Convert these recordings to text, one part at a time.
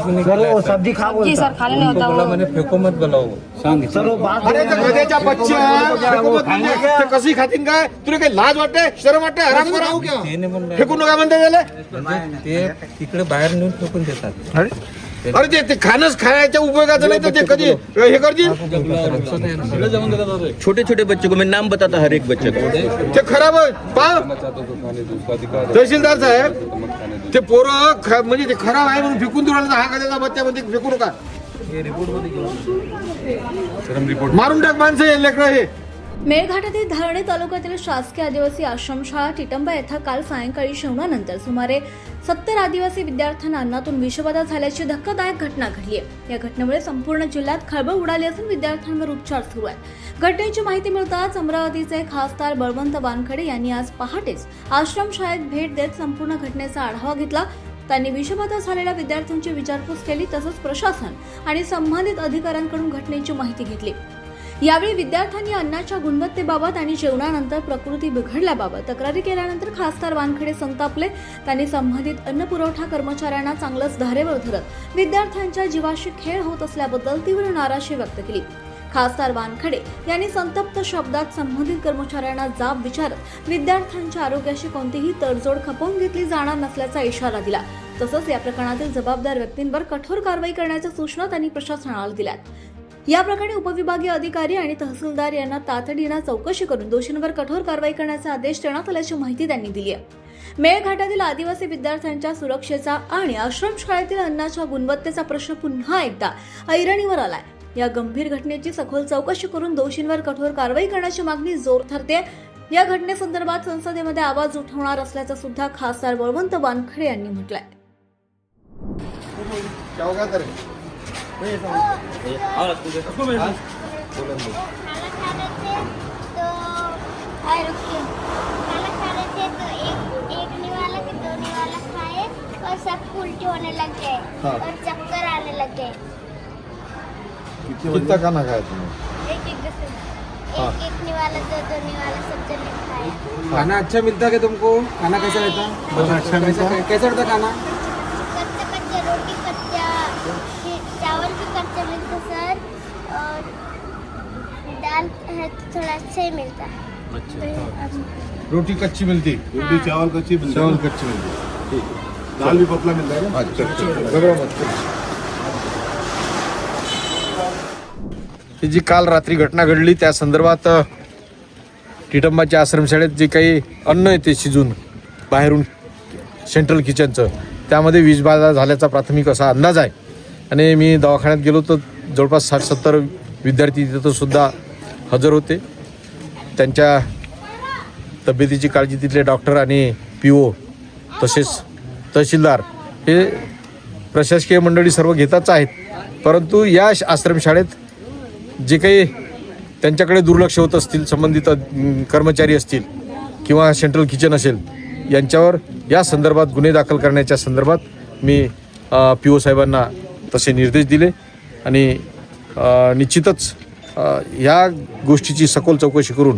भी नहीं सर खिलाया वो सर। सब्जी खा जी सर खाने नहीं उनको होता बोला वो। मैंने फेको मत बुलाओ। सर वो बात अरे ते गधेच्या बच्चा फेकू मत म्हणजे ते कशी खातीन काय तुला काही लाज वाटते शरम वाटते आराम करावं क्या ते नाही म्हणलं. फेकून नका म्हणते त्याला म्हणजे ते तिकडे बाहेर नेऊन फेकून देतात. अरे ते खाणंच खायच्या उपयोगाचं नाही तर ते कधी हे करतील छोटे छोटे बच्चों को मैं नाम बताता हर एक बच्चे को। ते खराब आहे. पहा तहसीलदार साहेब ते पोरं म्हणजे ते खराब आहे म्हणून फेकून देऊ राहिलं तर हा गध्याचा बच्चा म्हणजे फेकू नका मारून टाक माणसं हे लेकरं हे. मेळघाटातील धारणी तालुक्यातील शासकीय आदिवासी आश्रमशाळा टिटंबा येथे काल सायंकाळी जेवणानंतर सुमारे 70 आदिवासी विद्यार्थ्यांना अन्नातून विषबाधा झाल्याची धक्कादायक घटना घडली आहे. या घटनेमुळे संपूर्ण जिल्ह्यात खळबळ उडाली असून विद्यार्थ्यांवर उपचार सुरू आहेत. घटनेची माहिती मिळताच अमरावतीचे खासदार बळवंत वानखडे यांनी आज पहाटेच आश्रमशाळेत भेट देत संपूर्ण घटनेचा आढावा घेतला. त्यांनी विषबाधा झालेल्या विद्यार्थ्यांची विचारपूस केली तसंच प्रशासन आणि संबंधित अधिकाऱ्यांकडून घटनेची माहिती घेतली. यावेळी विद्यार्थ्यांनी अन्नाच्या गुणवत्तेबाबत आणि जेवणानंतर प्रकृती बिघडल्याबाबत तक्रारी केल्यानंतर खासदार वानखडे संतापले. त्यांनी संबंधित अन्न पुरवठा कर्मचाऱ्यांना चांगलंच धारेवर धरत विद्यार्थ्यांच्या जीवाशी खेळ होत असल्याबद्दल तीव्र नाराजी व्यक्त केली. खासदार वानखडे यांनी संतप्त शब्दात संबंधित कर्मचाऱ्यांना जाब विचारत विद्यार्थ्यांच्या आरोग्याशी कोणतीही तडजोड खपवून घेतली जाणार नसल्याचा इशारा दिला. तसंच या प्रकरणातील जबाबदार व्यक्तींवर कठोर कारवाई करण्याच्या सूचना त्यांनी प्रशासनाला दिल्यात. या प्रकरणी उपविभागीय अधिकारी आणि तहसीलदार यांना तातडीनं चौकशी करून दोषींवर कठोर कारवाई करण्याचे आदेश देण्यात आल्याची माहिती त्यांनी दिली आहे. मेळघाटातील आदिवासी विद्यार्थ्यांच्या सुरक्षेचा आणि आश्रमशाळेतील अन्नाच्या गुणवत्तेचा प्रश्न पुन्हा एकदा ऐरणीवर आलाय. या गंभीर घटनेची सखोल चौकशी करून दोषींवर कठोर कारवाई करण्याची मागणी जोर धरते. या घटनेसंदर्भात संसदेमध्ये आवाज उठवणार असल्याचं सुद्धा खासदार बळवंत वानखडे यांनी म्हटलंय. और सबको उल्टी होने लग गए और चक्कर आने लग गए. कितना खाना खाया तुमने? एक एक निवाला दो निवाला सब जने खाए. खाना अच्छा मिलता है तुमको? खाना कैसा रहता? अच्छा मिलता है. कैसा रहता खाना? कच्चा कच्चा रोटी कच्चा चावल भी कच्चा मिलता सर और दाल है तो थोड़ा अच्छा ही मिलता है. रोटी कच्ची मिलती रोटी चावल कच्ची मिलती दाल भी पतला मिलता है. ही जी काल रात्री घटना घडली त्या संदर्भात टिटंबाच्या आश्रमशाळेत जे काही अन्न आहे ते शिजून बाहेरून सेंट्रल किचनचं त्यामध्ये विषबाधा झाल्याचा प्राथमिक असा अंदाज आहे. आणि मी दवाखान्यात गेलो तर जवळपास 60-70 विद्यार्थी तिथं सुद्धा हजर होते. त्यांच्या तब्येतीची काळजी तिथले डॉक्टर आणि PO तसेच तहसीलदार हे प्रशासकीय मंडळी सर्व घेताच आहेत. परंतु या आश्रमशाळेत जे काही त्यांच्याकडे दुर्लक्ष होत असतील संबंधित कर्मचारी असतील किंवा सेंट्रल किचन असेल यांच्यावर या संदर्भात गुन्हे दाखल करण्याच्या संदर्भात मी PO साहेबांना तसे निर्देश दिले आणि निश्चितच ह्या गोष्टीची सखोल चौकशी करून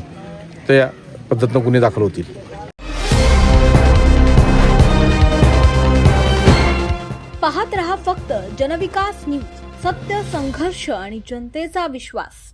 त्या पद्धतीनं गुन्हे दाखल होतील. पाहत रहा फक्त जनविकास न्यूज. सत्य, संघर्ष आणि जनतेचा विश्वास.